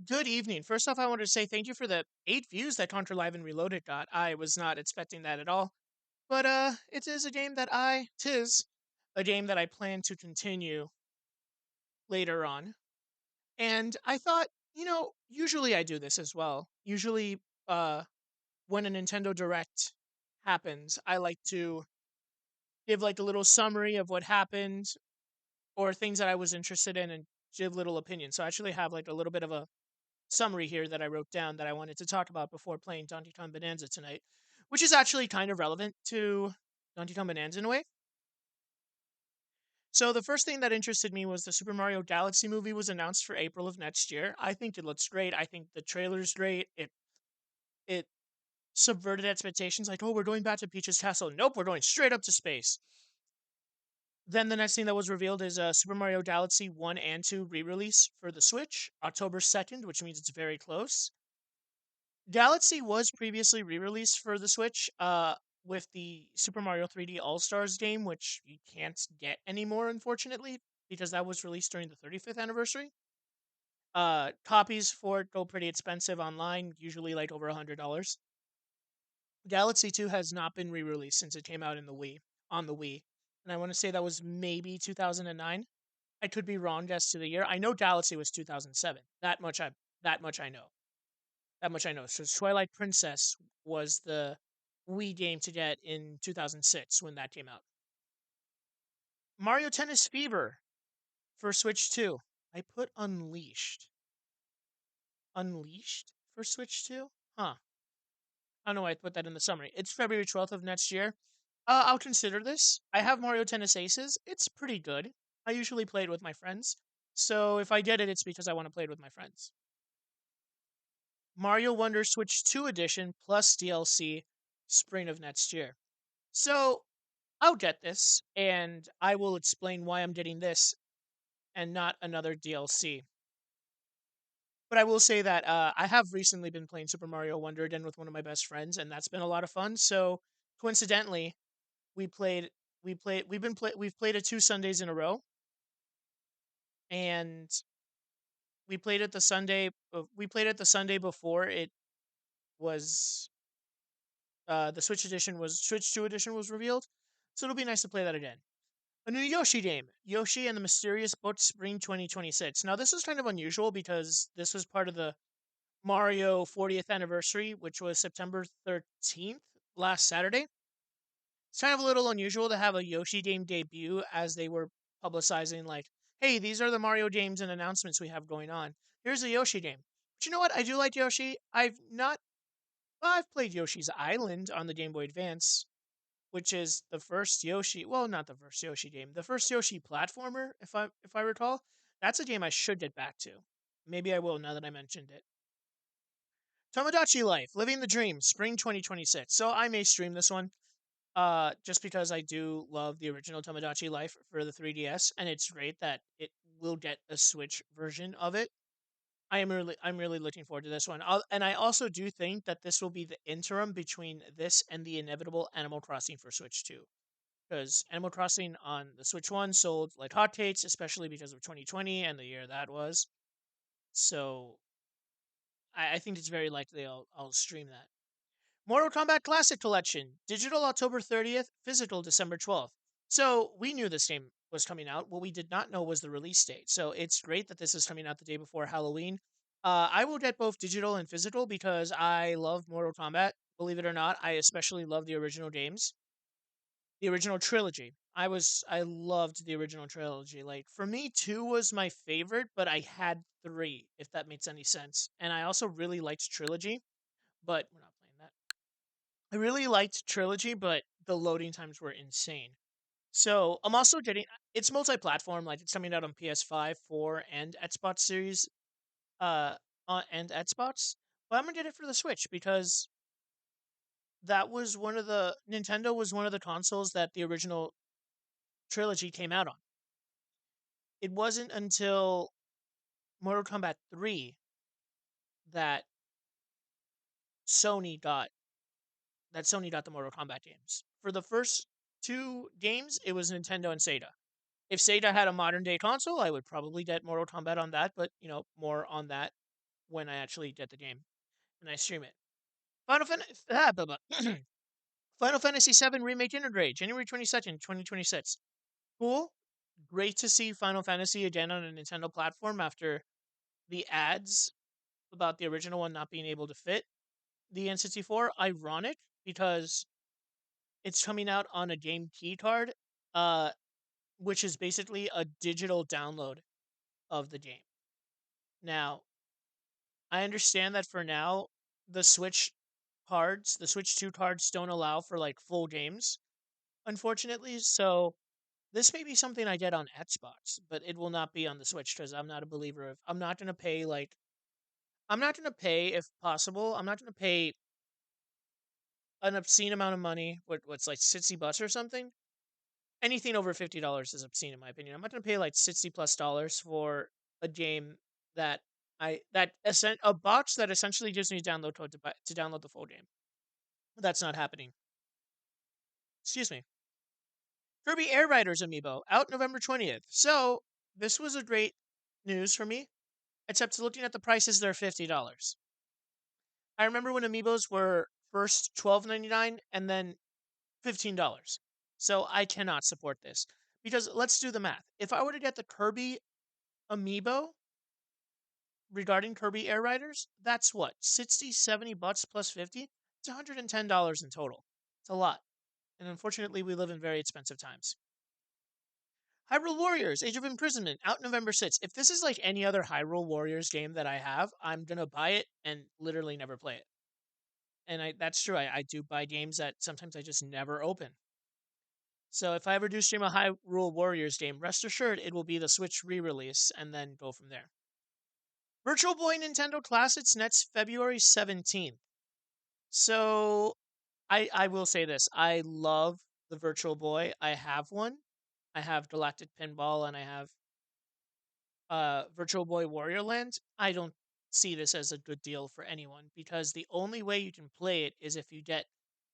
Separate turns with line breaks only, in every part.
Good evening. First off, I wanted to say thank you for the 8 views that Contra Live and Reloaded got. I was not expecting that at all. But it is a game that tis a game that I plan to continue later on. And I thought, usually I do this as well. Usually uh when a Nintendo Direct happens, I like to give like a little summary of what happened or things that I was interested in and give little opinions. So I actually have like a little bit of a summary here that I wrote down that I wanted to talk about before playing Donkey Kong Bonanza tonight, which is actually kind of relevant to Donkey Kong Bonanza in a way. So the first thing that interested me was the Super Mario Galaxy movie was announced for April of next year. I think it looks great. I think the trailer's great. It subverted expectations like, "Oh, we're going back to Peach's castle." Nope, we're going straight up to space. Then the next thing that was revealed is Super Mario Galaxy 1 and 2 re-release for the Switch, October 2nd, which means it's very close. Galaxy was previously re-released for the Switch, with the Super Mario 3D All Stars game, which you can't get anymore, unfortunately, because that was released during the 35th anniversary. Copies for it go pretty expensive online, usually like over $100. Galaxy 2 has not been re-released since it came out in the Wii on the Wii, and I want to say that was maybe 2009. I could be wrong as to the year. I know Galaxy was 2007. That much I know. That much I know. So Twilight Princess was the Wii game to get in 2006 when that came out. Mario Tennis Fever for Switch 2. I put Unleashed. Unleashed for Switch 2? Huh. I don't know why I put that in the summary. It's February 12th of next year. I'll consider this. I have Mario Tennis Aces. It's pretty good. I usually play it with my friends. So if I get it, it's because I want to play it with my friends. Mario Wonder Switch 2 Edition plus DLC spring of next year. So I'll get this, and I will explain why I'm getting this and not another DLC. But I will say that I have recently been playing Super Mario Wonder again with one of my best friends, and that's been a lot of fun. So coincidentally, we played, we've played it 2 Sundays in a row, and we played it the Sunday before it was the Switch 2 edition was revealed. So it'll be nice to play that again. A new Yoshi game, Yoshi and the Mysterious Book Spring 2026. Now, this is kind of unusual because this was part of the Mario 40th anniversary, which was September 13th, last Saturday. It's kind of a little unusual to have a Yoshi game debut as they were publicizing, like, hey, these are the Mario games and announcements we have going on. Here's a Yoshi game. But you know what? I do like Yoshi. I've played Yoshi's Island on the Game Boy Advance, which is the first Yoshi. Well, not the first Yoshi game, the first Yoshi platformer, if I recall. That's a game I should get back to. Maybe I will now that I mentioned it. Tomodachi Life, Living the Dream, Spring 2026. So I may stream this one, just because I do love the original Tomodachi Life for the 3DS, and it's great that it will get a Switch version of it. I'm really looking forward to this one. And I also do think that this will be the interim between this and the inevitable Animal Crossing for Switch 2, because Animal Crossing on the Switch 1 sold like hotcakes, especially because of 2020 and the year that was. So I think it's very likely I'll stream that. Mortal Kombat Classic Collection, digital October 30th, physical December 12th. So we knew this game was coming out. What we did not know was the release date. So it's great that this is coming out the day before Halloween. I will get both digital and physical because I love Mortal Kombat. Believe it or not, I especially love the original games, the original trilogy. I loved the original trilogy. Like for me, two was my favorite, but I had three, if that makes any sense. And I also really liked trilogy, but we're not playing that. I really liked trilogy, but the loading times were insane. So I'm also getting it's multi-platform, like it's coming out on PS5, 4, and Xbox Series, uh, and Xbox. But I'm gonna get it for the Switch because that was one of the Nintendo was one of the consoles that the original trilogy came out on. It wasn't until Mortal Kombat 3 that Sony got Sony got the Mortal Kombat games. For the first two games, it was Nintendo and Sega. If Sega had a modern day console, I would probably get Mortal Kombat on that, but more on that when I actually get the game and I stream it. Final Fantasy ah, blah, blah. Final Fantasy VII Remake Intergrade, January 22nd, 2026. Cool. Great to see Final Fantasy again on a Nintendo platform after the ads about the original one not being able to fit the N64. Ironic because it's coming out on a game key card, uh, which is basically a digital download of the game. Now, I understand that for now, the Switch 2 cards don't allow for like full games, unfortunately. So this may be something I get on Xbox, but it will not be on the Switch because I'm not a believer of. I'm not gonna pay like. I'm not gonna pay if possible. I'm not gonna pay an obscene amount of money. What's like $60 or something? Anything over $50 is obscene in my opinion. I'm not gonna pay like $60+ for a game that a box that essentially gives me a download code to download the full game. That's not happening. Excuse me. Kirby Air Riders amiibo out November 20th. So this was a great news for me. Except looking at the prices, they're $50. I remember when amiibos were first $12.99 and then $15. So I cannot support this because let's do the math. If I were to get the Kirby amiibo regarding Kirby Air Riders, that's what, 60, $70 plus 50? It's $110 in total. It's a lot. And unfortunately, we live in very expensive times. Hyrule Warriors Age of Imprisonment out November 6th. If this is like any other Hyrule Warriors game that I have, I'm going to buy it and literally never play it. And that's true. I do buy games that sometimes I just never open. So if I ever do stream a Hyrule Warriors game, rest assured it will be the Switch re-release and then go from there. Virtual Boy Nintendo Classics next February 17th. So I will say this. I love the Virtual Boy. I have one. I have Galactic Pinball and I have Virtual Boy Warrior Land. I don't see this as a good deal for anyone because the only way you can play it is if you get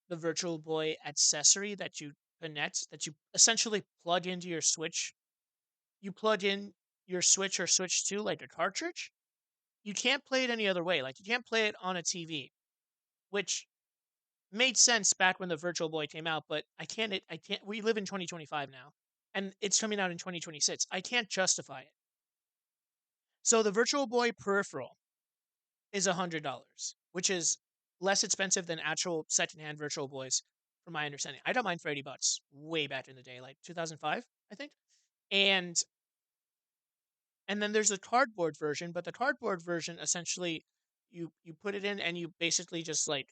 the Virtual Boy accessory that you connect, that you essentially plug into your Switch. You plug in your Switch or Switch 2 like a cartridge. You can't play it any other way. Like you can't play it on a TV, which made sense back when the Virtual Boy came out, but I can't. I can't. We live in 2025 now, and it's coming out in 2026. I can't justify it. So the Virtual Boy peripheral is $100, which is less expensive than actual secondhand Virtual Boys, from my understanding. I got mine for $80 way back in the day, like 2005, I think. And and then there's the cardboard version, but the cardboard version essentially you put it in and you basically just like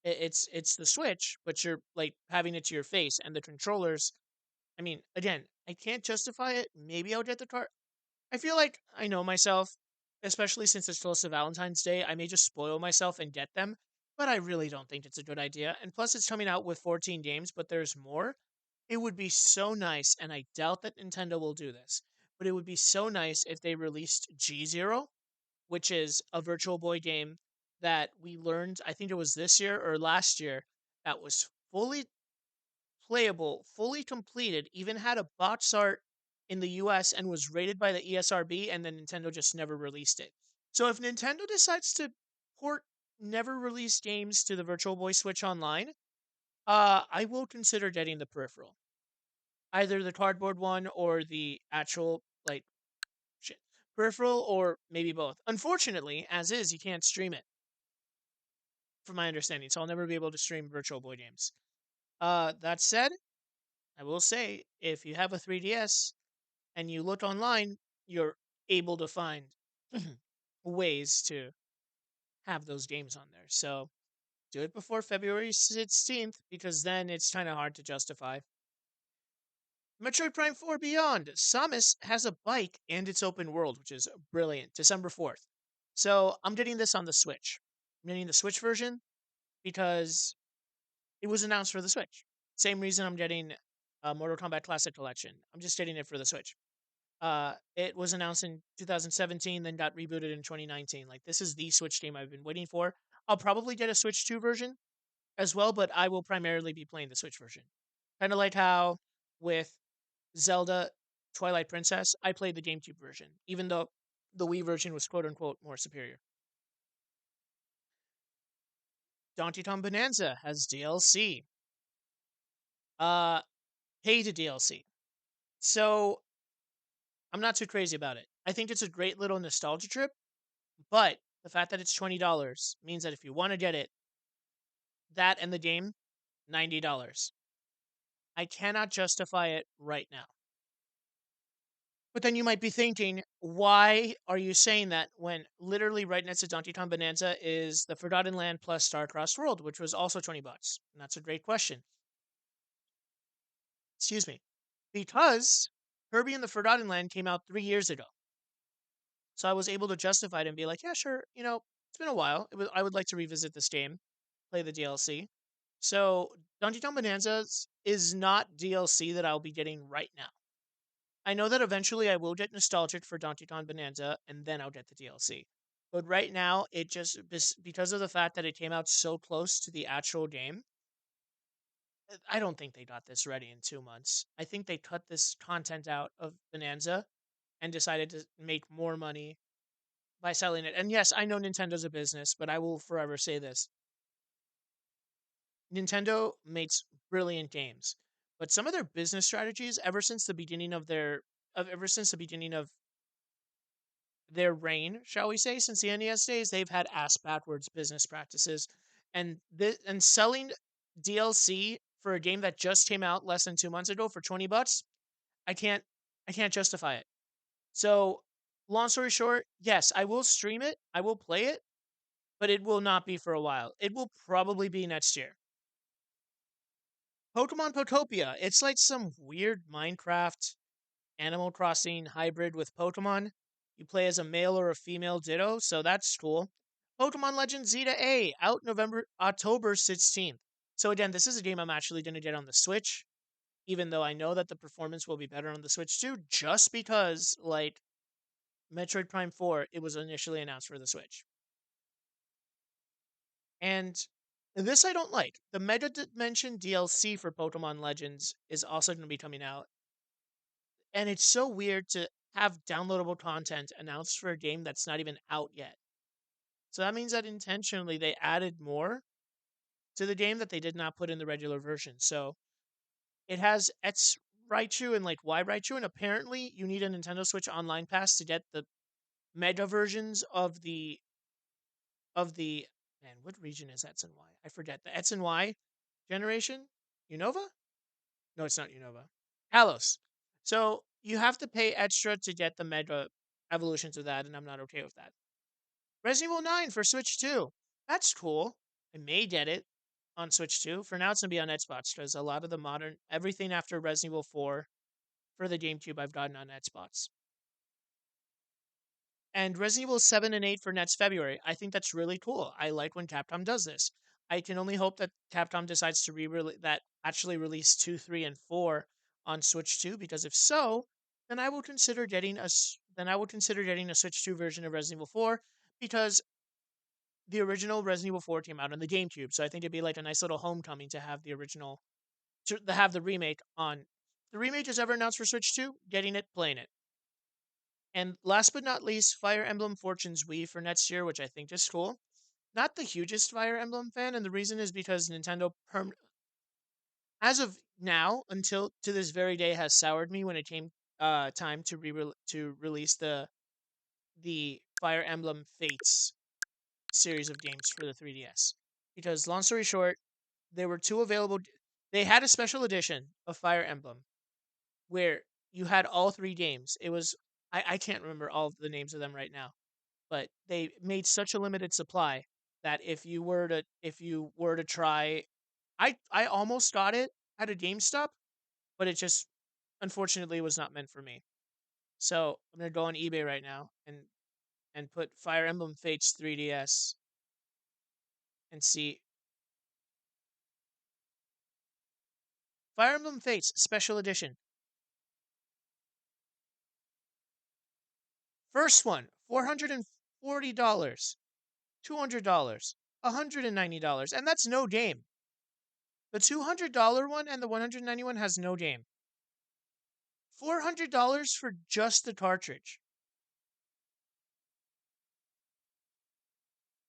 it's the Switch, but you're like having it to your face and the controllers. I mean, again, I can't justify it. Maybe I'll get the card. I feel like I know myself, especially since it's close to Valentine's Day. I may just spoil myself and get them, but I really don't think it's a good idea. And plus, it's coming out with 14 games, but there's more. It would be so nice, and I doubt that Nintendo will do this, but it would be so nice if they released G Zero, which is a Virtual Boy game that we learned, I think it was this year or last year, that was fully playable, fully completed, even had a box art in the US and was rated by the ESRB, and then Nintendo just never released it. So if Nintendo decides to port never released games to the Virtual Boy Switch Online, I will consider getting the peripheral. Either the cardboard one or the actual, like, shit, peripheral, or maybe both. Unfortunately, as is, you can't stream it, from my understanding, so I'll never be able to stream Virtual Boy games. That said, I will say, if you have a 3DS and you look online, you're able to find ways to have those games on there. So do it before February 16th because then it's kind of hard to justify. Metroid Prime 4 Beyond. Samus has a bike and it's open world, which is brilliant. December 4th. So I'm getting this on the Switch. I'm getting the Switch version because it was announced for the Switch. Same reason I'm getting Mortal Kombat Classic Collection. I'm just getting it for the Switch. It was announced in 2017, then got rebooted in 2019. Like this is the Switch game I've been waiting for. I'll probably get a Switch 2 version as well, but I will primarily be playing the Switch version. Kind of like how with Zelda Twilight Princess, I played the GameCube version, even though the Wii version was quote unquote more superior. Donkey Kong Bonanza has DLC. Uh, paid DLC. So I'm not too crazy about it. I think it's a great little nostalgia trip, but the fact that it's $20 means that if you want to get it, that and the game, $90. I cannot justify it right now. But then you might be thinking, why are you saying that when literally right next to Donkey Kong Bonanza is the Forgotten Land plus Starcrossed World, which was also $20? And that's a great question. Excuse me. Because Kirby and the Forgotten Land came out 3 years ago. So I was able to justify it and be like, yeah, sure, it's been a while. I would like to revisit this game, play the DLC. So Donkey Kong Bonanza is not DLC that I'll be getting right now. I know that eventually I will get nostalgic for Donkey Kong Bonanza, and then I'll get the DLC. But right now, it just because of the fact that it came out so close to the actual game, I don't think they got this ready in 2 months. I think they cut this content out of Bonanza and decided to make more money by selling it. And yes, I know Nintendo's a business, but I will forever say this: Nintendo makes brilliant games, but some of their business strategies, ever since the beginning of their reign, shall we say, since the NES days, they've had ass backwards business practices, and selling DLC for a game that just came out less than 2 months ago for $20, I can't, I can't justify it. So, long story short, yes, I will stream it, I will play it, but it will not be for a while. It will probably be next year. Pokemon Potopia. It's like some weird Minecraft Animal Crossing hybrid with Pokemon. You play as a male or a female Ditto, so that's cool. Pokemon Legends Zeta A out October 16th. So again, this is a game I'm actually going to get on the Switch, even though I know that the performance will be better on the Switch too, just because like Metroid Prime 4, it was initially announced for the Switch. And this I don't like. The Mega Dimension DLC for Pokemon Legends is also going to be coming out. And it's so weird to have downloadable content announced for a game that's not even out yet. So that means that intentionally they added more to the game that they did not put in the regular version. So it has X Raichu and like Y Raichu, and apparently you need a Nintendo Switch Online Pass to get the mega versions of the man. What region is X and Y? I forget the X and Y generation. Unova? No, it's not Unova. Halos. So you have to pay extra to get the mega evolutions of that, and I'm not okay with that. Resident Evil 9 for Switch 2. That's cool. I may get it on Switch 2. For now, it's going to be on Xbox because a lot of the modern, everything after Resident Evil 4 for the GameCube, I've gotten on Xbox. And Resident Evil 7 and 8 for next February. I think that's really cool. I like when Capcom does this. I can only hope that Capcom decides to actually release 2, 3, and 4 on Switch 2, because if so, then I will consider getting a Switch 2 version of Resident Evil 4, because the original Resident Evil 4 came out on the GameCube. So I think it'd be like a nice little homecoming to have the original to have the remake on. The remake is ever announced for Switch 2, getting it, playing it. And last but not least, Fire Emblem Fortunes Wii for next year, which I think is cool. Not the hugest Fire Emblem fan, and the reason is because as of now, until to this very day, has soured me when it came time to release the Fire Emblem Fates series of games for the 3DS. Because long story short, there were two available. They had a special edition of Fire Emblem where you had all three games. It was I can't remember all of the names of them right now, but they made such a limited supply that if you were to try, I almost got it at a GameStop, but it just unfortunately was not meant for me. So I'm gonna go on eBay right now and put Fire Emblem Fates 3DS and see Fire Emblem Fates Special Edition. First one, $440, $200, $190, and that's no game. The $200 one and the 191 has no game. $400 for just the cartridge.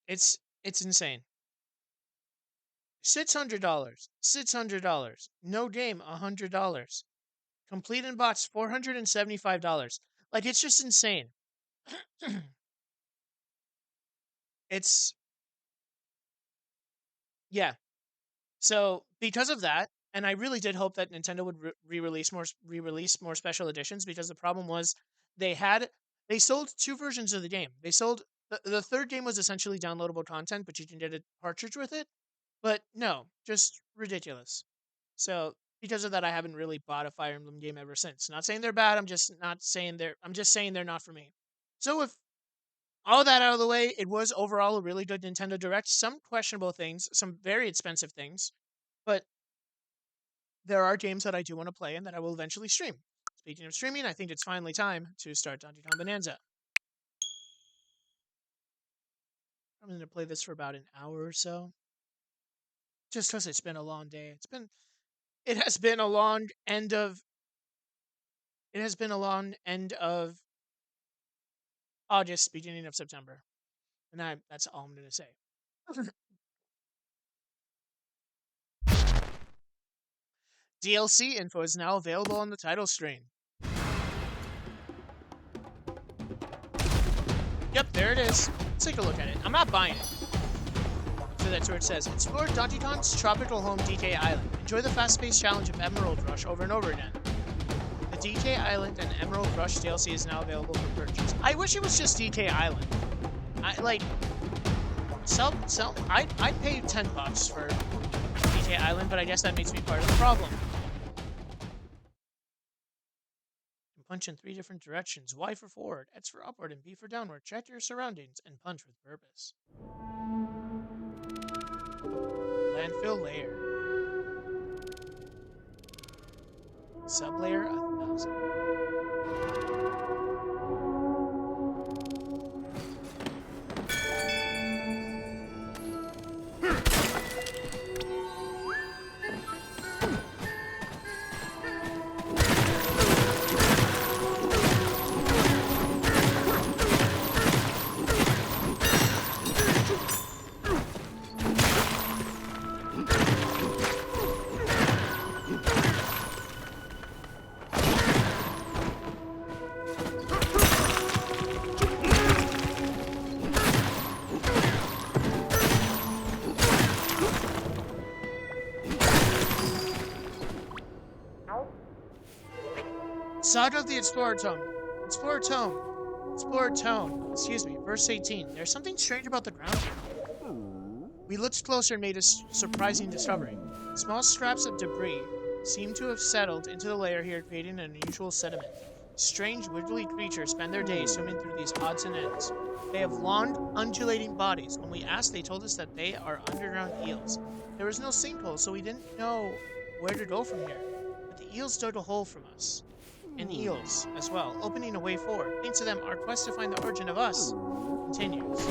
It's insane. $600. $600. No game, $100. Complete in bots, $475. Like, it's just insane. It's, yeah. So, because of that, and I really did hope that Nintendo would re-release more special editions, because the problem was they had they sold two versions of the game. They sold the third game was essentially downloadable content, but you can get a cartridge with it. But no, just ridiculous. So because of that, I haven't really bought a Fire Emblem game ever since. Not saying they're bad. I'm just saying they're not for me. So with all that out of the way, it was overall a really good Nintendo Direct. Some questionable things, some very expensive things, but there are games that I do want to play and that I will eventually stream. Speaking of streaming, I think it's finally time to start Donkey Kong Bonanza. I'm going to play this for about an hour or so, just because it's been a long day. It has been a long end of it has been a long end of August, beginning of September, and that's all I'm going to say. DLC info is now available on the title screen. Yep, there it is. Let's take a look at it. I'm not buying it. So that's where it says, explore Donkey Kong's tropical home DK Island. Enjoy the fast-paced challenge of Emerald Rush over and over again. The DK Island and Emerald Rush DLC is now available for purchase. I wish it was just DK Island. I'd pay $10 for DK Island, but I guess that makes me part of the problem. You can punch in 3 different directions. Y for forward, X for upward, and B for downward. Check your surroundings and punch with purpose. Landfill layer. Sublayer 1000. Saga of the Explorer Tome. Explorer Tome. Excuse me. Verse 18. There's something strange about the ground here. We looked closer and made a surprising discovery. Small scraps of debris seem to have settled into the layer here, creating an unusual sediment. Strange, wiggly creatures spend their days swimming through these odds and ends. They have long, undulating bodies. When we asked, they told us that they are underground eels. There was no sinkhole, so we didn't know where to go from here. But the eels dug a hole from us. And eels as well, opening a way forward. Thanks to them, our quest to find the origin of us continues.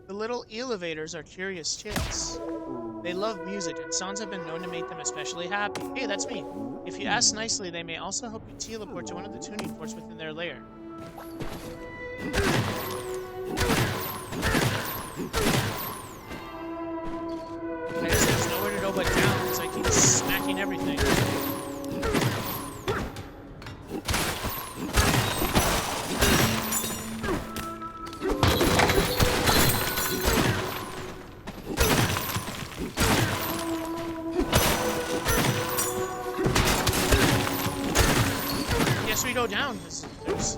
The little elevators are curious chicks. They love music, and songs have been known to make them especially happy. Hey, that's me. If you ask nicely, they may also help you teleport to one of the tuning forks within their lair. I guess there's nowhere to go but down, because I keep smacking everything. I guess we go down, because there's...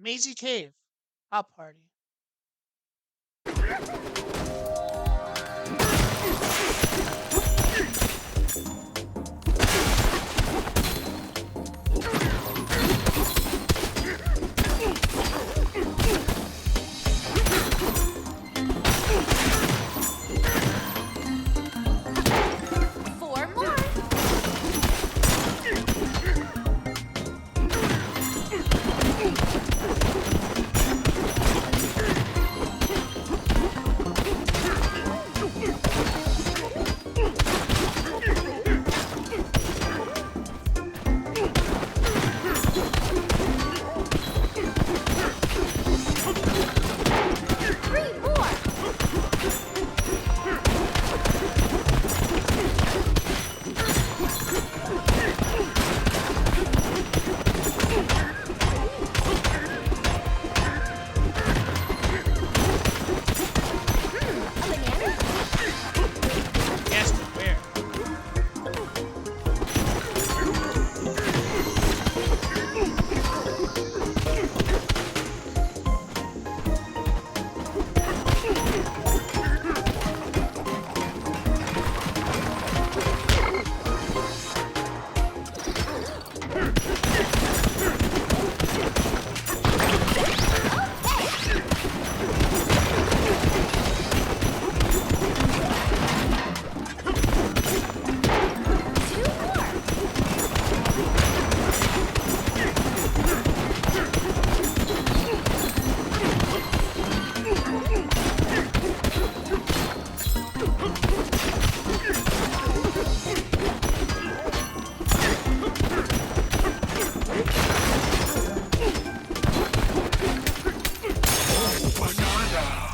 Mazy Cave. Hop Party.
Four more. Three more. A banana.
Yes, but where?
Two more.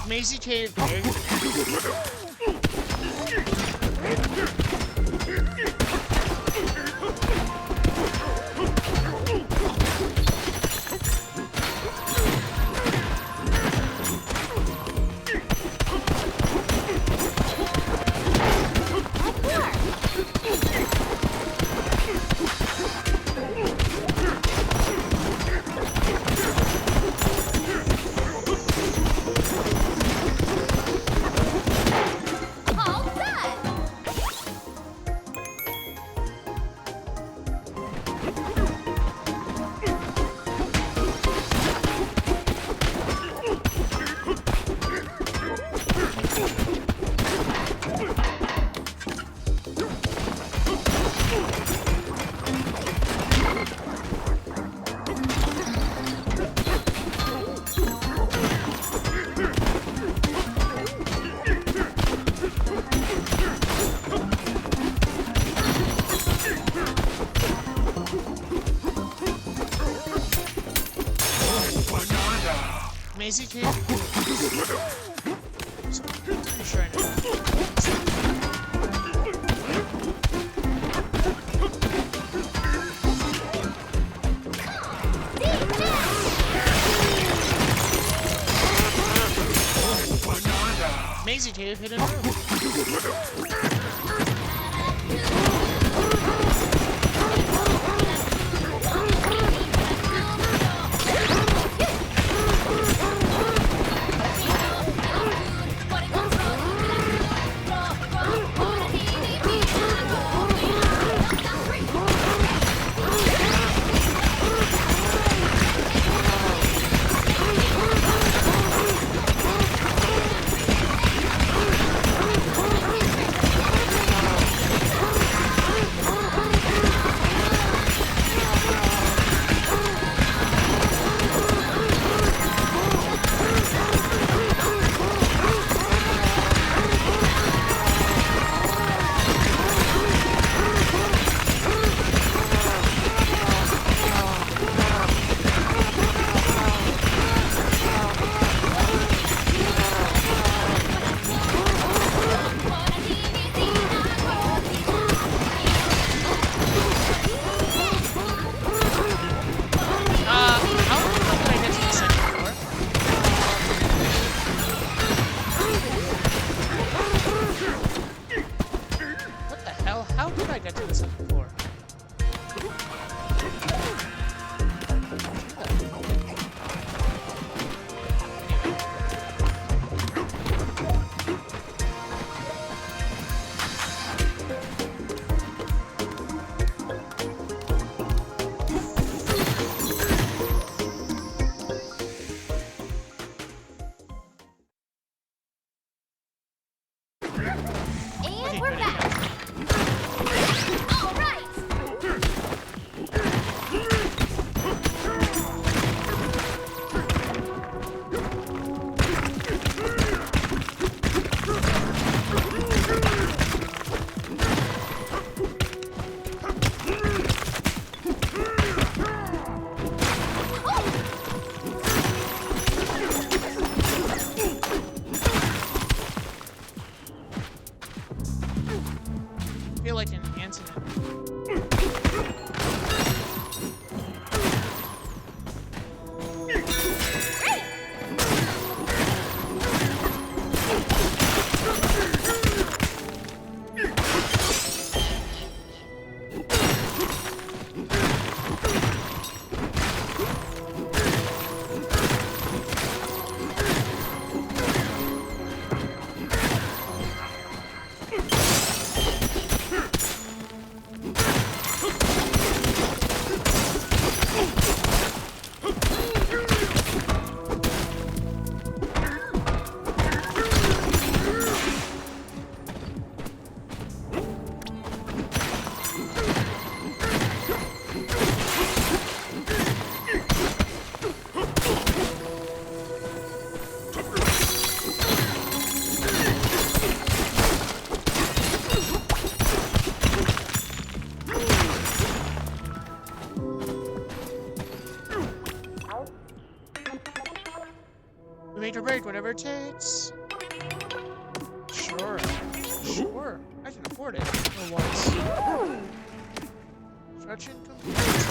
Mazy Cave. Egg banana.
One more. All done.
Mazy Cave. So, pretty sure I know. Mazy Cave hidden room. Okay,
And we're
good. It
back.
counts.
All right.
I feel like enhancing it. We make or break, whatever it takes. Sure. Sure. I can afford it. For once. Stretching complete.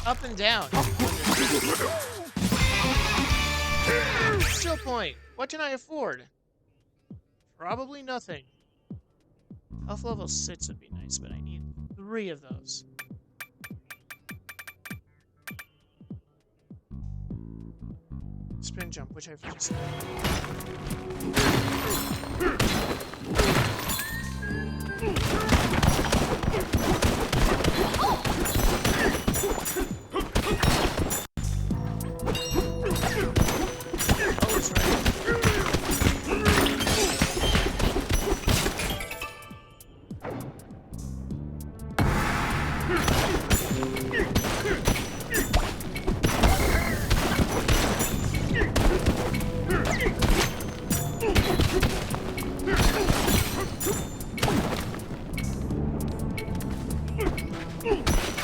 Up and down. Still point. What can I afford? Probably nothing. Health level 6 would be nice, but I need 3 of those. Spin jump, which I've just Oh, it's right.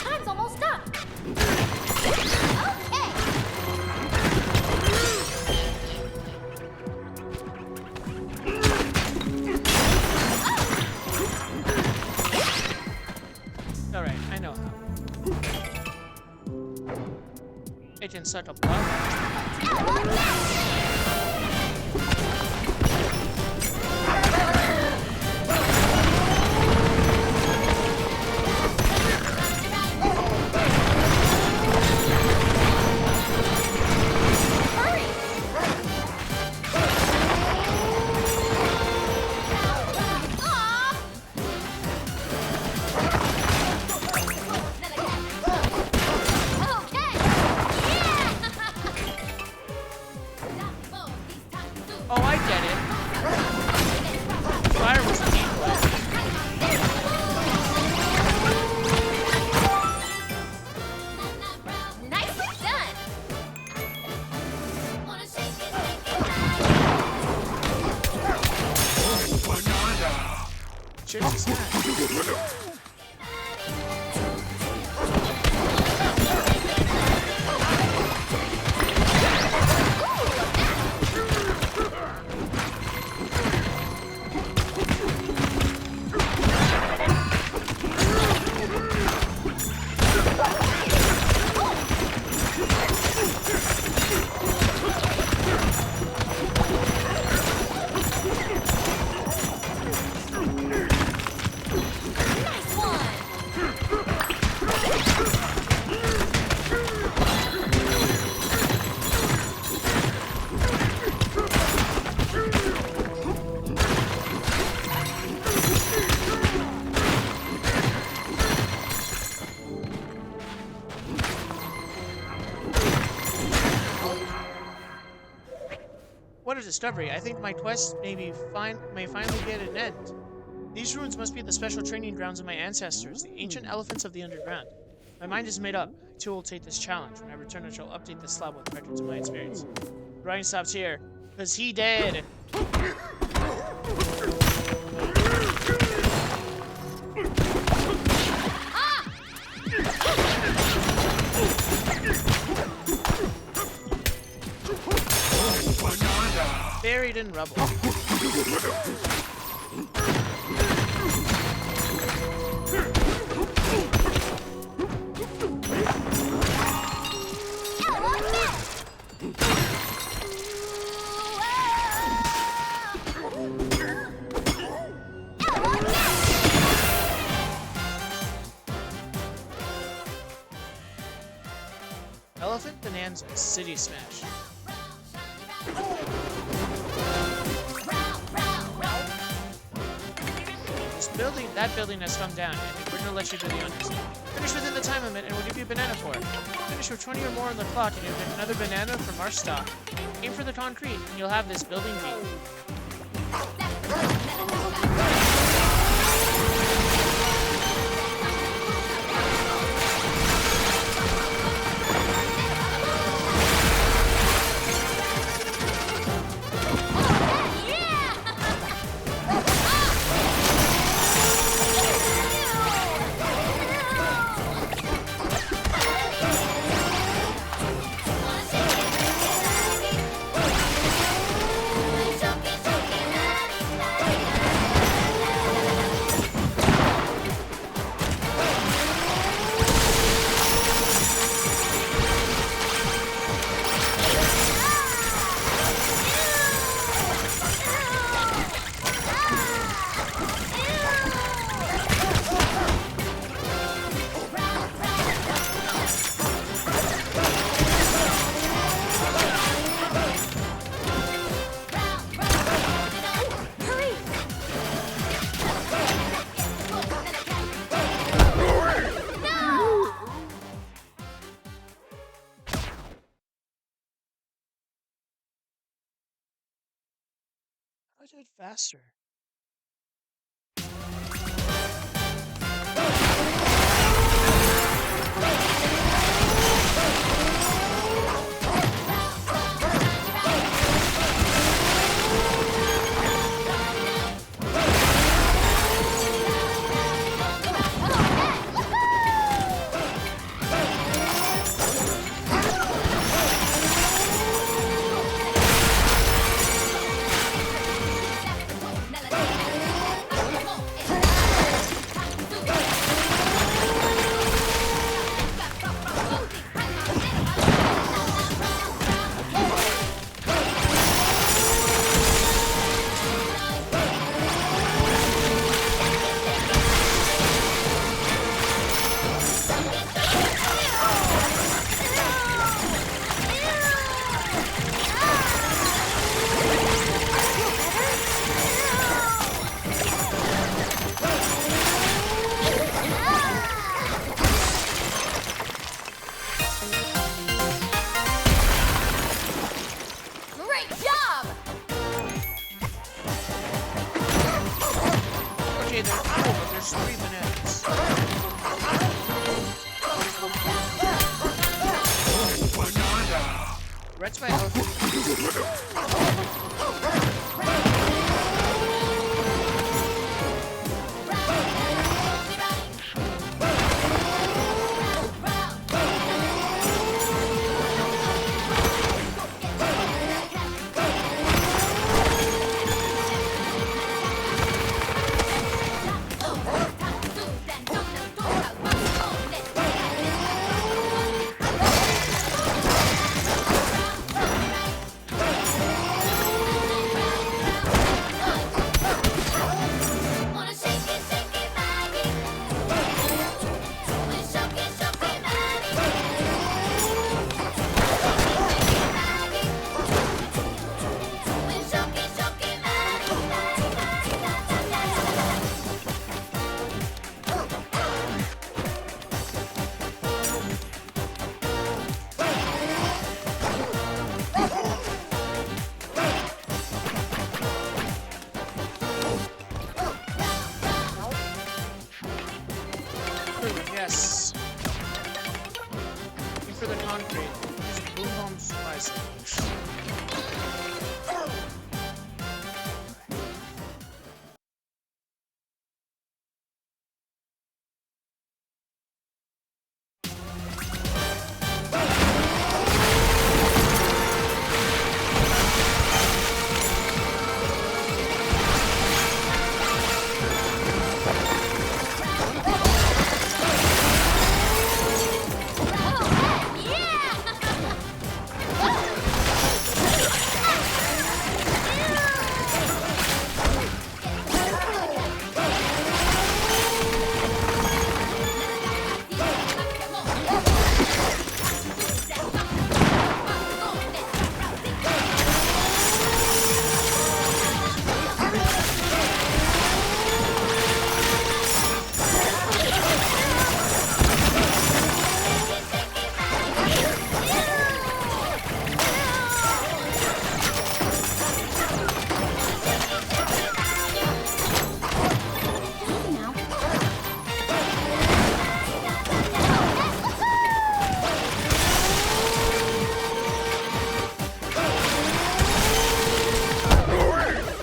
Time's almost up. Okay.
Alright, I know how. It can suck up lava. What a discovery. I think my quest may finally get an end. These ruins must be the special training grounds of my ancestors, the ancient elephants of the underground. My mind is made up. I too will take this challenge. When I return, I shall update this slab with records of my experience. Drawing stops here, because he dead. Buried in rubble. Elephant Bananza City Smash. That building has come down, and we're gonna let you do the honors. Finish within the time limit, and we'll give you a banana for it. Finish with 20 or more on the clock, and you'll get another banana from our stock. Aim for the concrete, and you'll have this building beat. I did faster. Okay, they're cool, but there's 3 bananas. Red's my improvement, yes. Looking for the concrete. Use boom bombs wisely.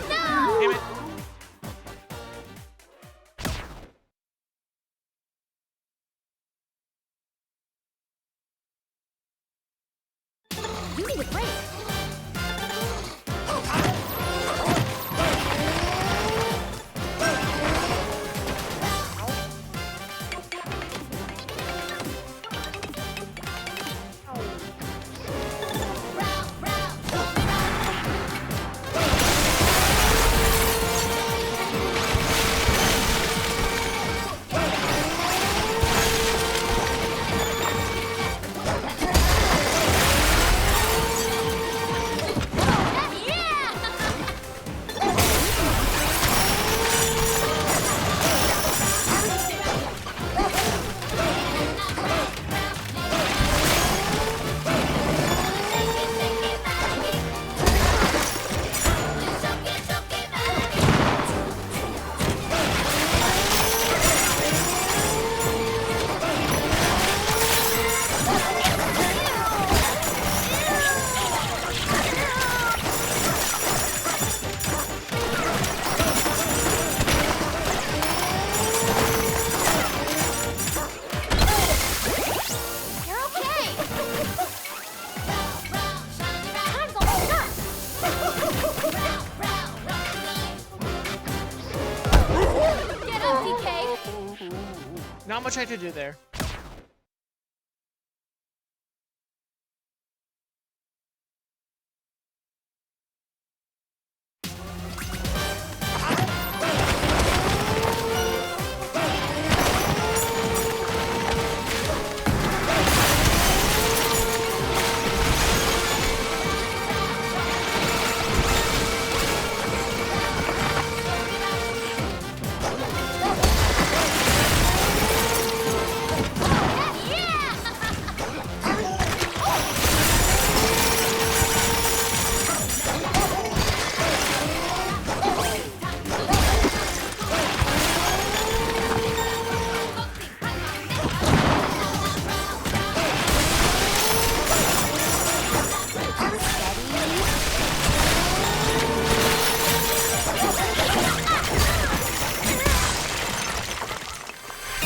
Damn it.
You need a break. You're okay. Time's almost up. Get up, DK.
Not much I could do there.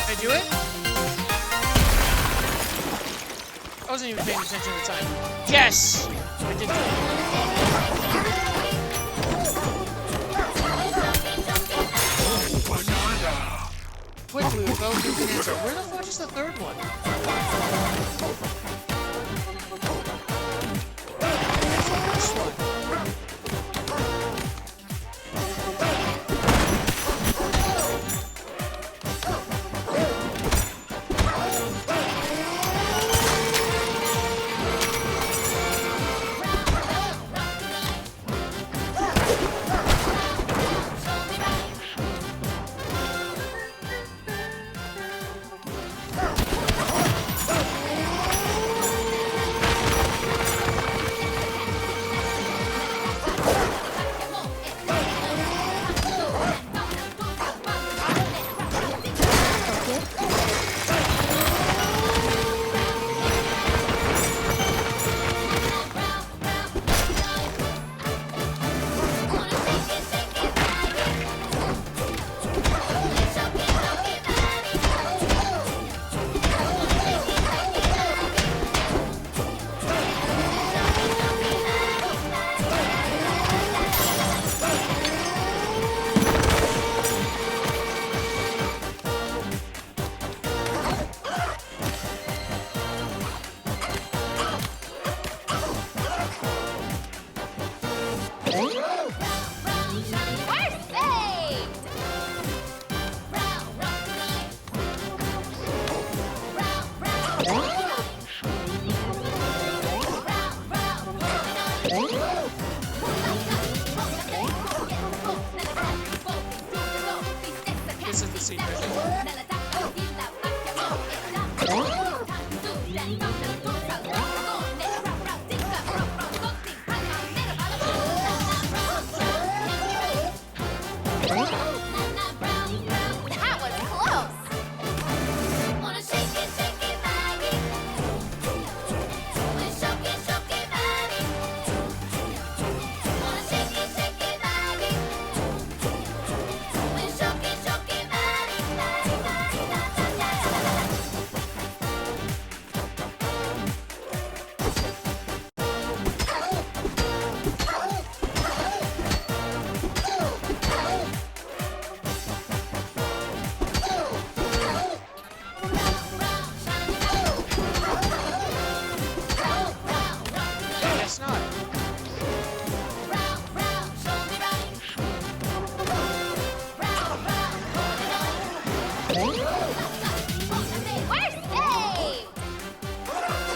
Did I do it? I wasn't even paying attention at the time. Yes! I did do it. Quickly, we'll go through Bananza. Where the fuck is the third one? This one.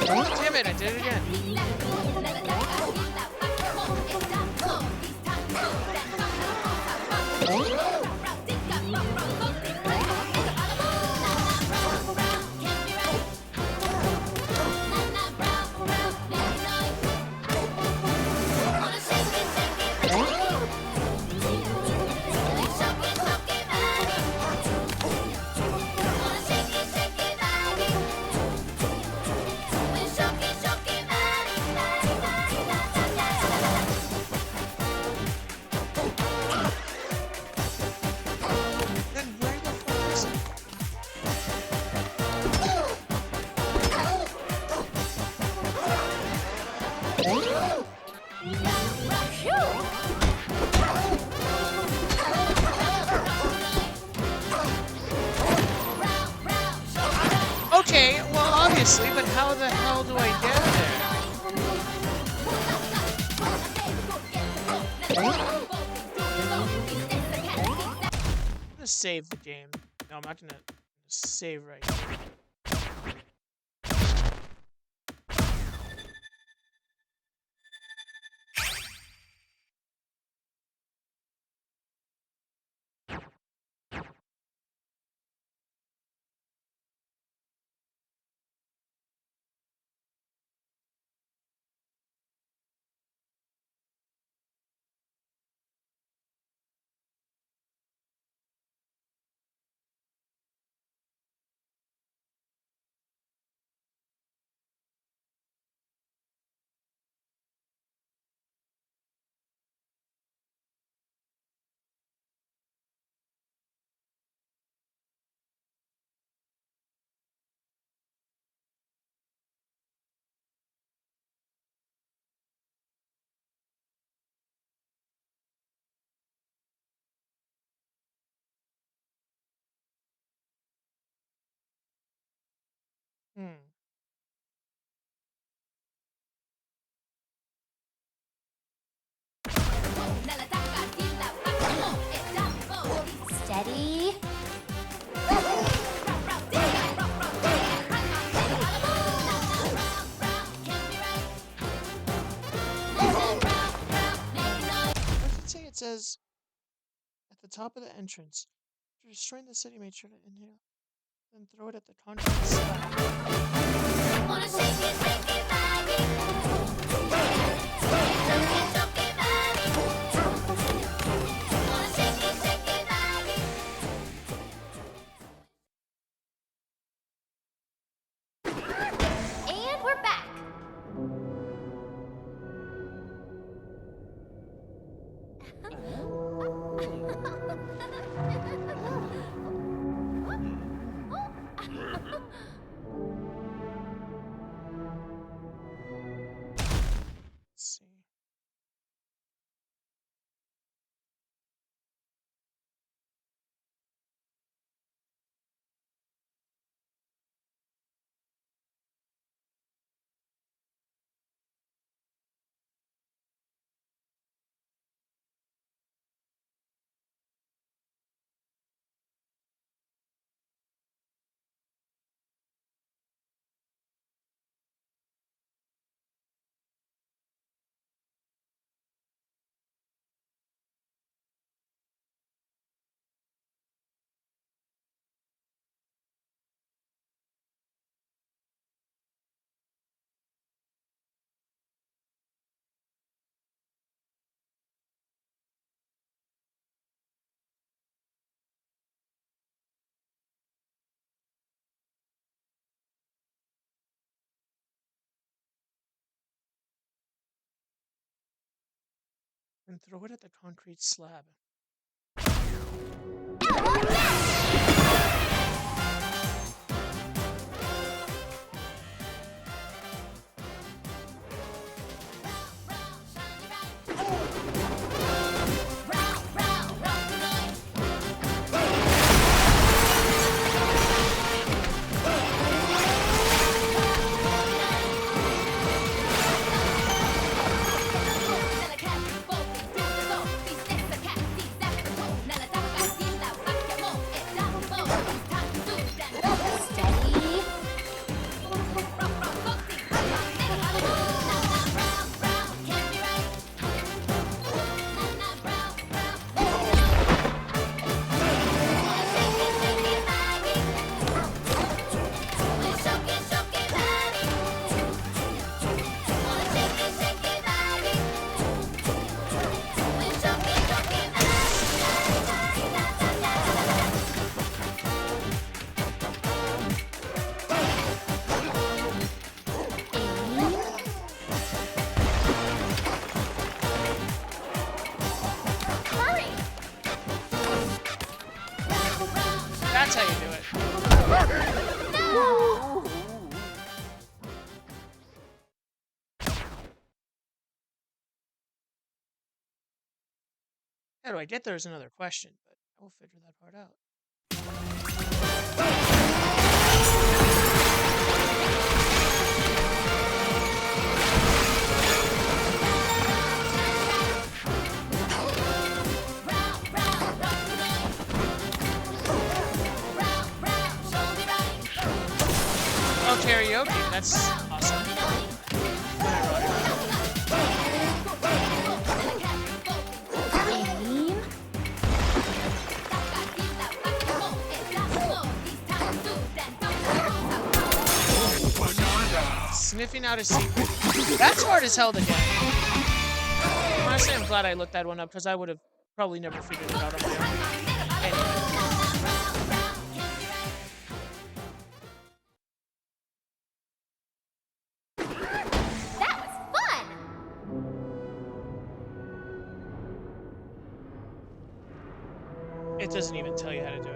Damn it, I did it again. Then where the fuck is it? Okay, well, obviously, but how the hell do I get there? I'm gonna save the game. No, I'm not gonna save right here. Hmm.
Steady.
What does it say? It says at the top of the entrance. After destroying the city, make sure to inhale. Then throw it at the concrete slab.
And we're back.
Let's see. And throw it at the concrete slab. How do I get there is another question, but I will figure that part out. Oh, karaoke. That's awesome.
Aim.
Sniffing out a secret. That's hard as hell to get. Honestly, I'm glad I looked that one up because I would have probably never figured it out on my own. Anyway.
That was fun!
It doesn't even tell you how to do it.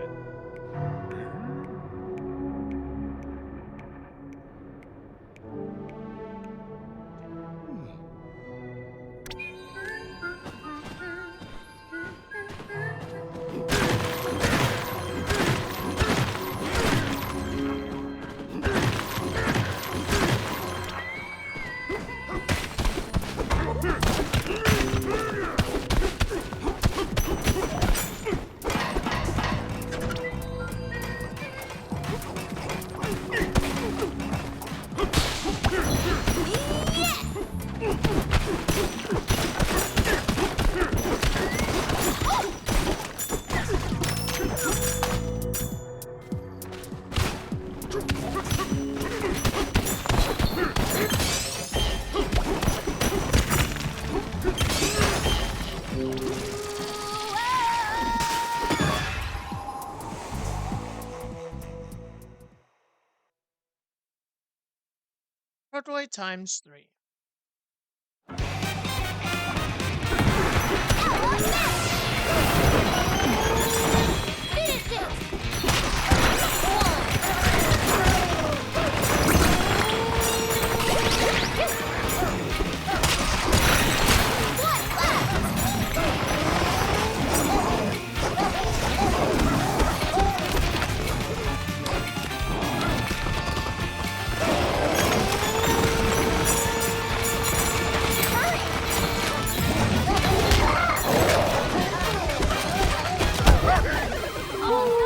Protoid times 3.
Finish it!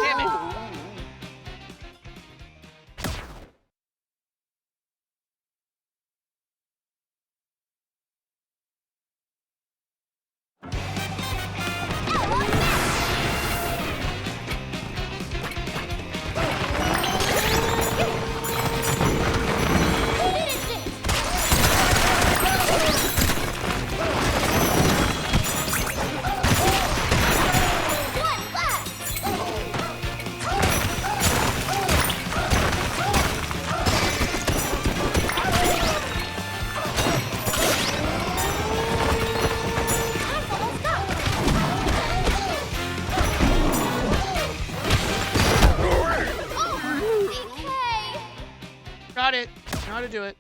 Damn it! Got it. Know how to do it.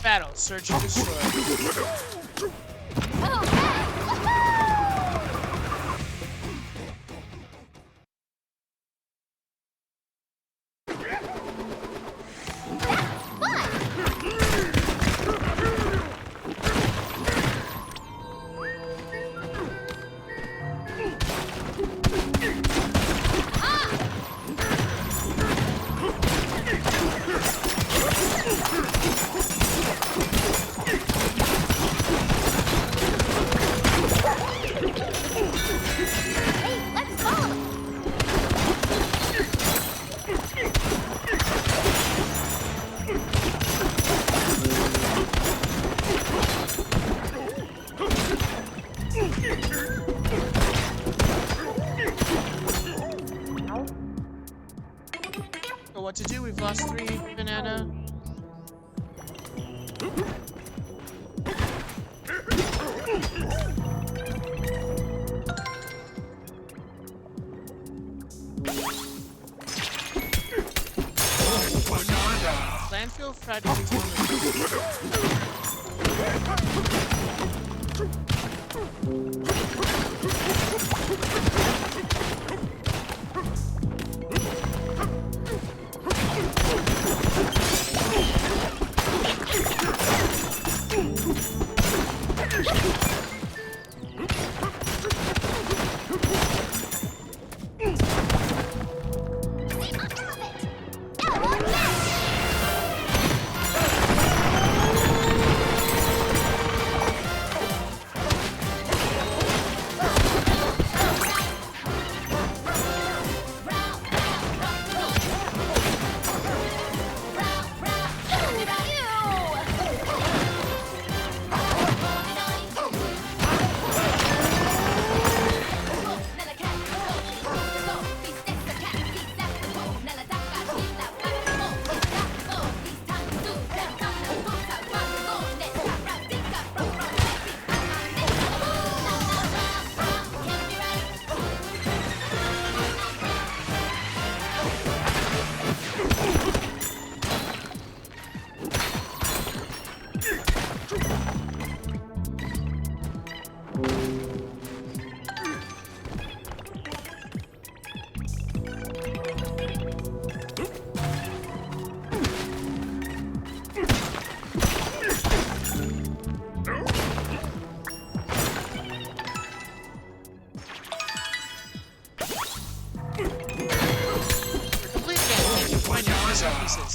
Battle. Search and destroy. what to do. We've lost 3 banana. Landfill fragments on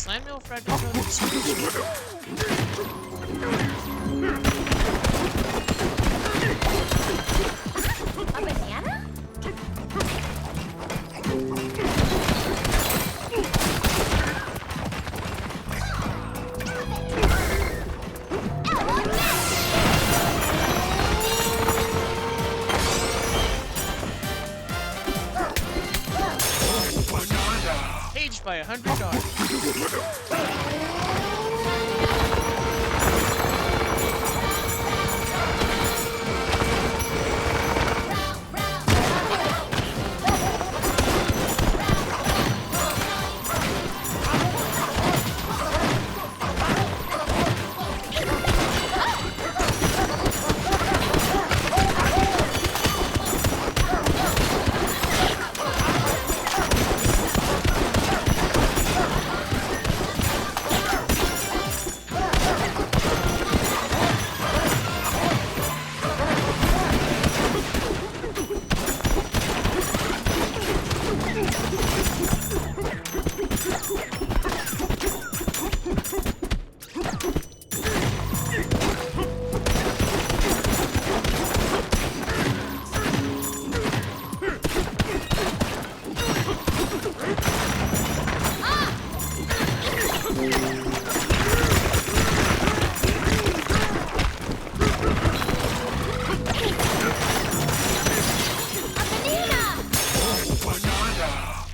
Landmill fragments on the
A banana?
Caged by 100 yards.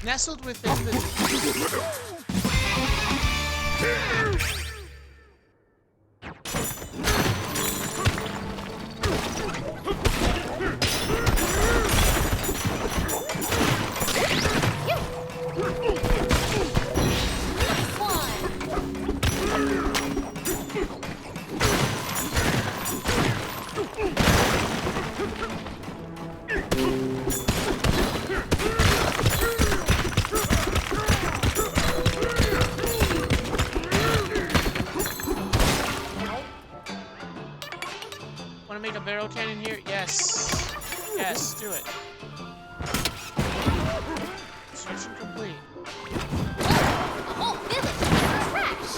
Nestled within the... Want to make a barrel cannon here? Yes. Yes, do it. Construction complete.
A whole village is trash.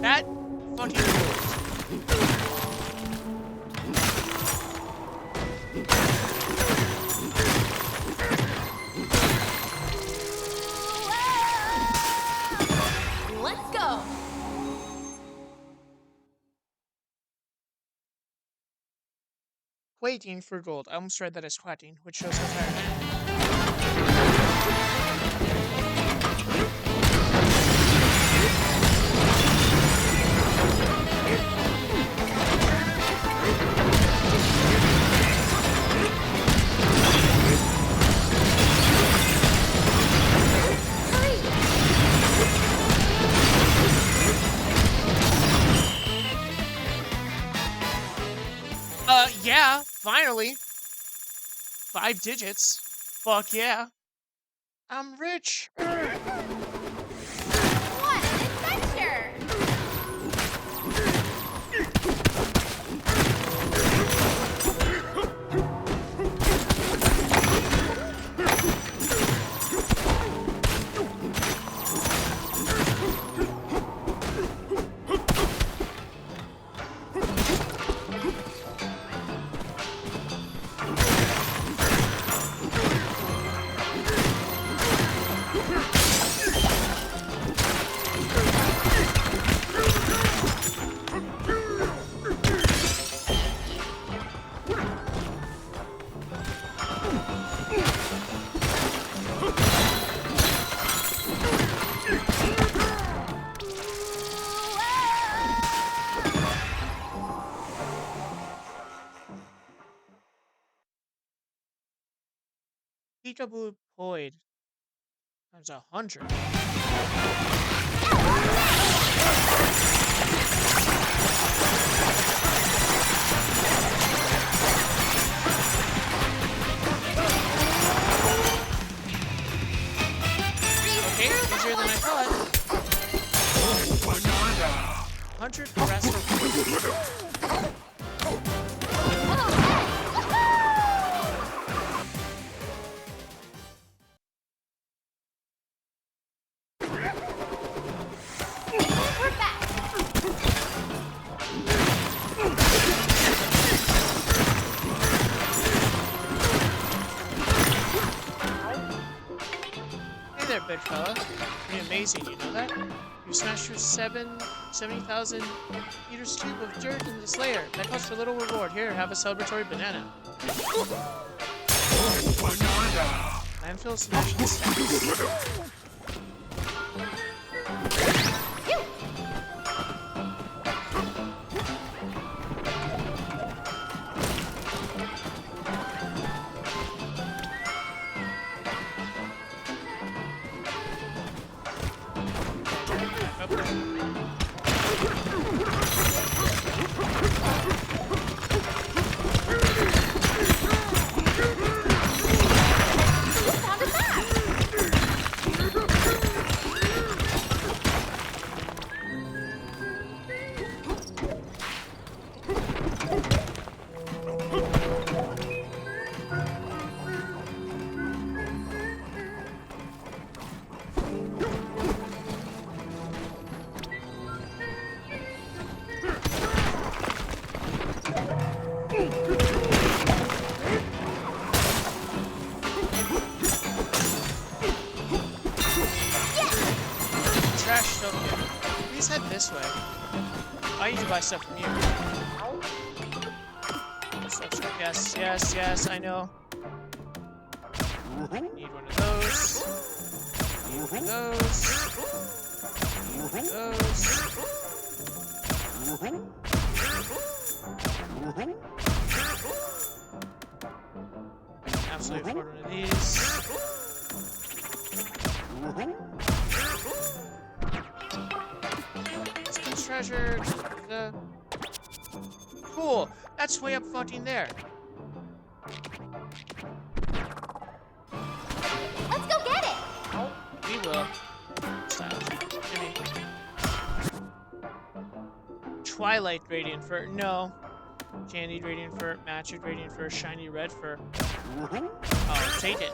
That fucking rules. waiting for gold. I almost read that as quatting, which shows how tired I am. Yeah, finally. 5 digits. Fuck yeah. I'm rich.
What an adventure!
Peekaboo Poid times 100. Okay, easier than I thought. 100 rest of
We're back.
Hey there, big fella. Pretty amazing, you know that? You smashed your 70,000 meters cube of dirt in this layer. That calls for little reward. Here, have a celebratory banana. Landfill smashing stacks. Up there.
Found a map.
Trash token. Please head this way. I need to buy stuff from you. Yes, yes, yes, I know. Need one of those. Need one of those. Need one of those. I can absolutely afford one of these. Treasure. Cool. That's way up fucking there.
Let's go get it.
We will. Style. Maybe. Twilight Radiant Fur. No. Candied Radiant Fur. Matched Radiant Fur. Shiny Red Fur. Oh, take it.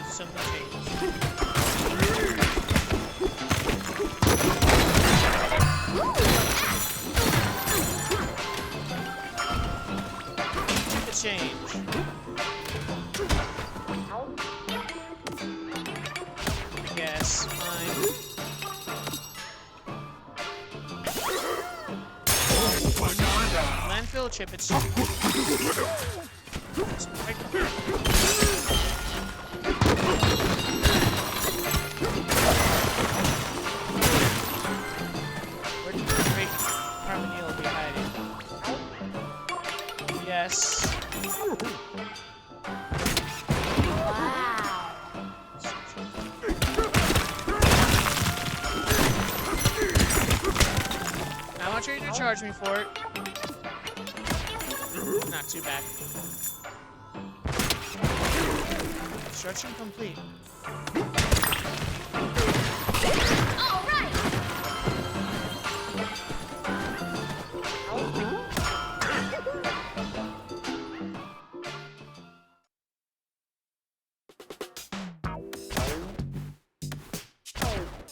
Something changed. The change. I guess. Fine. kill a chip. It's just right behind. Where did the great Harmoniel be hiding? Yes.
Wow.
How much are you gonna charge me for it? Not too bad. Construction complete.
All right.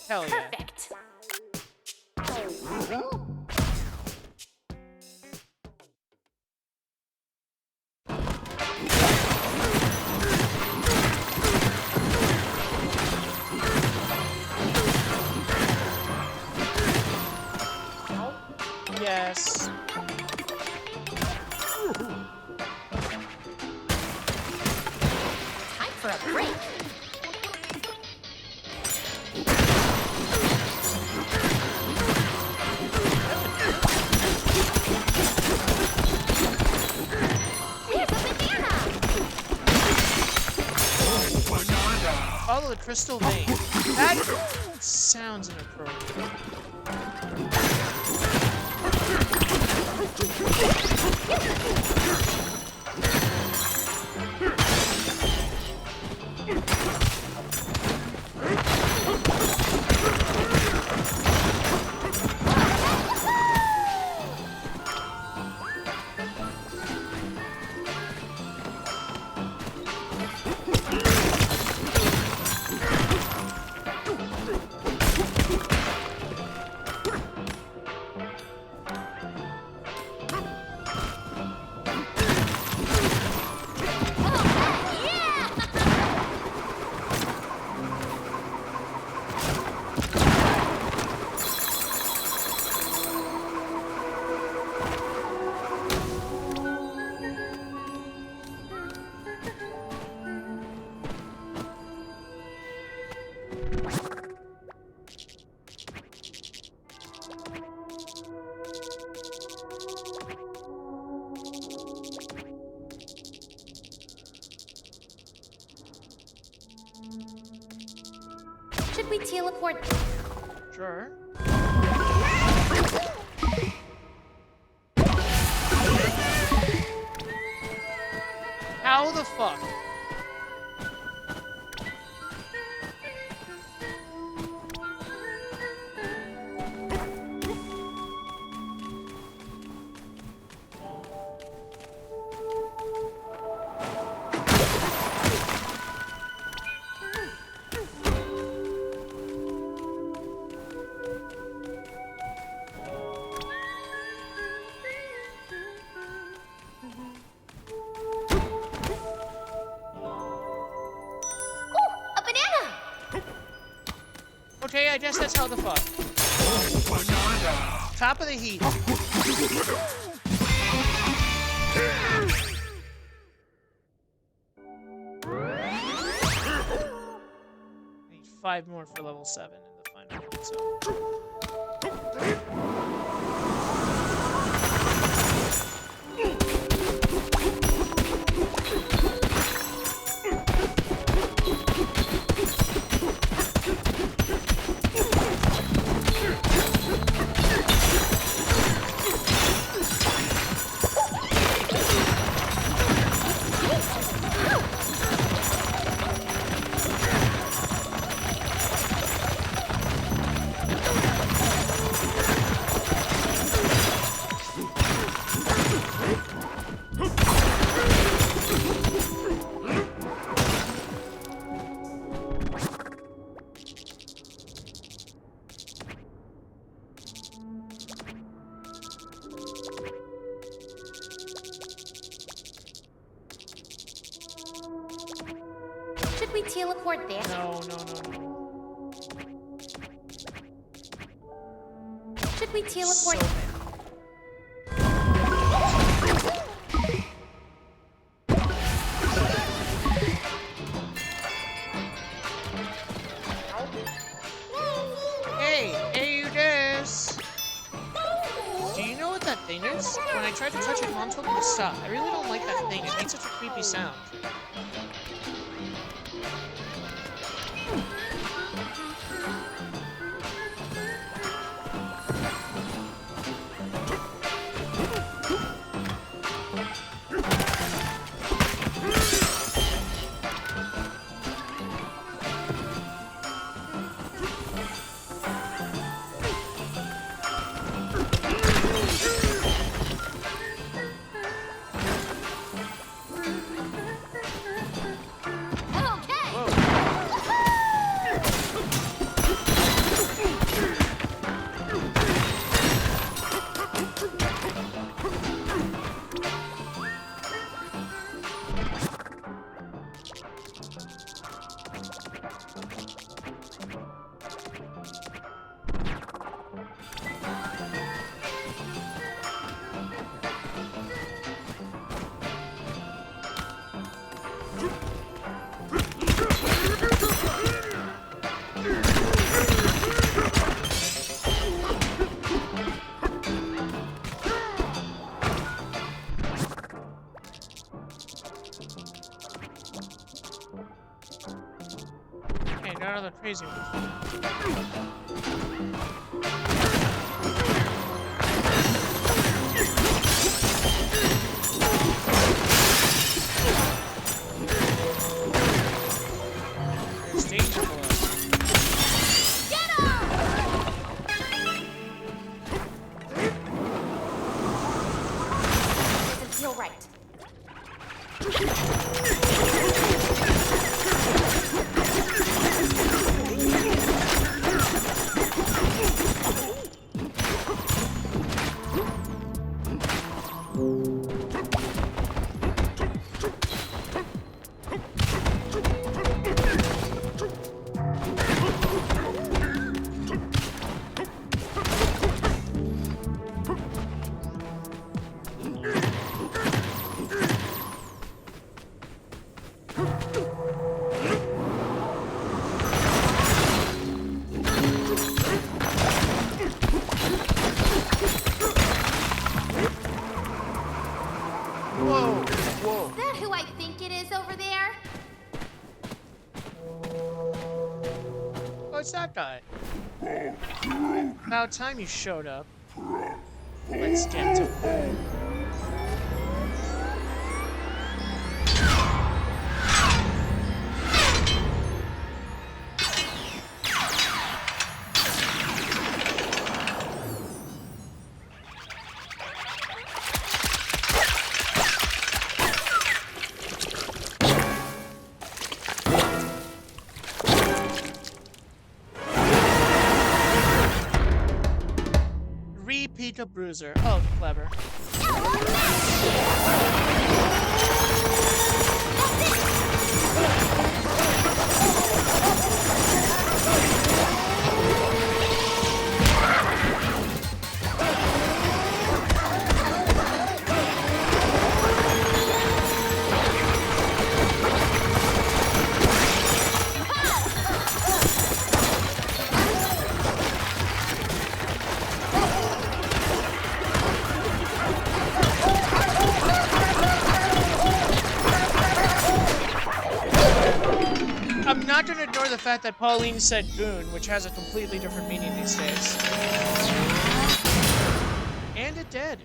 Hell yeah.
Perfect.
Yes.
Time for a break. Here's a banana.
Follow the crystal vein. That sounds inappropriate. Should we teleport? Sure. How the fuck?
Ooh, a banana.
Okay, I guess that's how the fuck. Top of the heap. I need 5 more for level 7 in the final one, so.
Should we teleport there?
No, no, no, no.
Should we teleport?
So many. thing is, when I tried to touch it, Mom told me to stop. I really don't like that thing. It makes such a creepy sound.
Okay.
Whoa. Okay, got another crazy one. There's danger below.
Get him! Doesn't feel right.
Whoa! Whoa!
Is that who I think it is over there?
Oh, it's that guy. About time you showed up. Let's get to it. Repeat a bruiser. Oh, clever. I'm not gonna ignore the fact that Pauline said goon, which has a completely different meaning these days. And it did.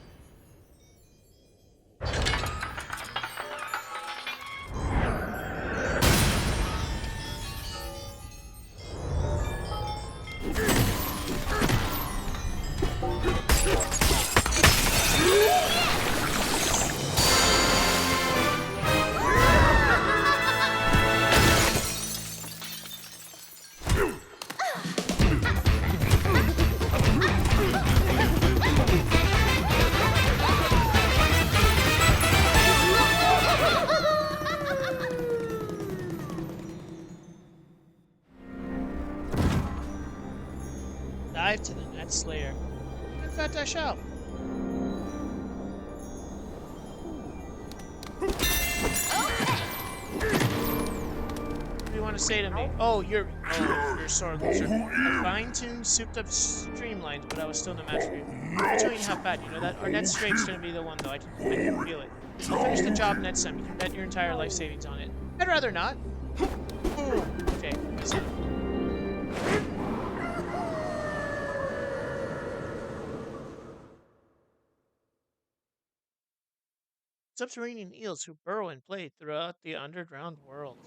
Dive to the net slayer. In fact, I shall.
Okay.
We want to say to me? Oh, you're a sore loser. I fine-tuned, souped-up streamlines, but I was still no match for you. You're 2.5 bad. You know that. Our net straight's gonna be the one though. I can feel it. I'll finish the job next time. You can bet your entire life savings on it. I'd rather not. Boom. Okay, easy. Subterranean eels who burrow and play throughout the underground world.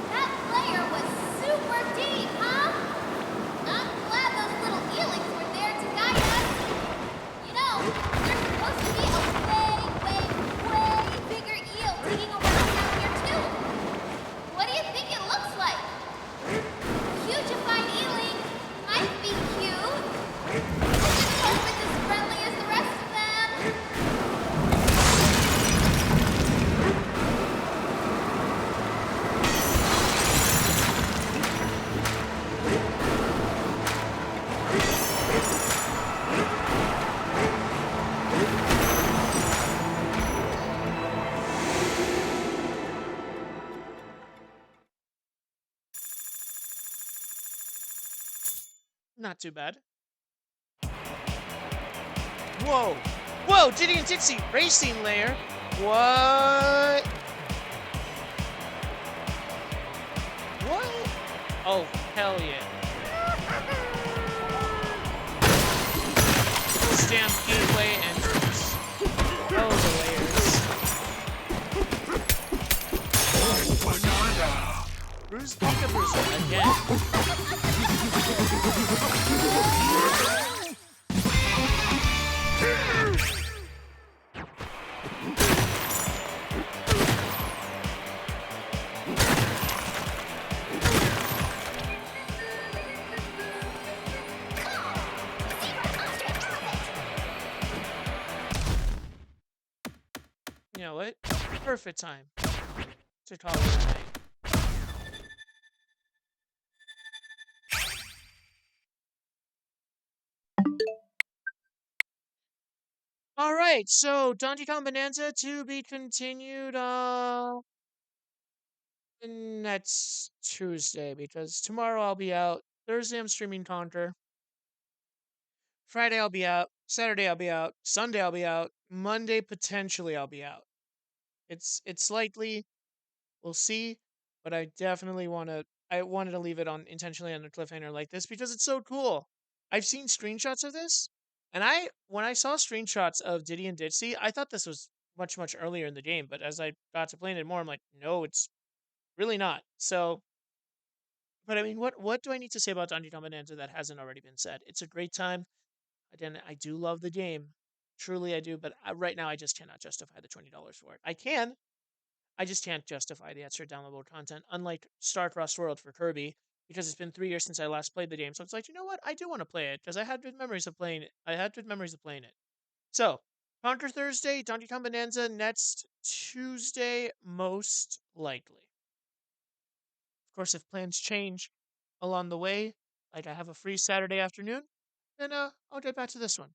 That layer was super deep, huh? I'm glad those little eelings were there to guide us. You know, there's supposed to be a way bigger eel digging around down here too. What do you think it looks like? Hugified ealing might be cute. Just hope it's as friendly as the rest of them.
Not too bad. Whoa! Whoa! Diddy and Ditsy racing layer. What? What? Oh, hell yeah. Stampede entrance. Oh, the layers. Bruce Bunka Bruiser again. You know what? Perfect time to call it a night. All right, so Donkey Kong Bonanza to be continued next Tuesday because tomorrow I'll be out. Thursday I'm streaming Conquer. Friday I'll be out. Saturday I'll be out. Sunday I'll be out. Monday potentially I'll be out. It's likely. We'll see, but I wanted to leave it on intentionally on a cliffhanger like this because it's so cool. I've seen screenshots of this, and when I saw screenshots of Diddy and Ditsy, I thought this was much earlier in the game, but as I got to playing it more, I'm like, no, it's really not. So, but I mean, what do I need to say about Donkey Kong Bonanza that hasn't already been said? It's a great time. Again, I do love the game, truly I do, but right now I just cannot justify the $20 for it. I just can't justify the extra downloadable content, unlike Starcross World for Kirby, because it's been 3 years since I last played the game. So it's like, you know what? I do want to play it because I had good memories of playing it. I had good memories of playing it. So, Conquer Thursday, Donkey Kong Bonanza next Tuesday, most likely. Of course, if plans change along the way, like I have a free Saturday afternoon, then I'll get back to this one.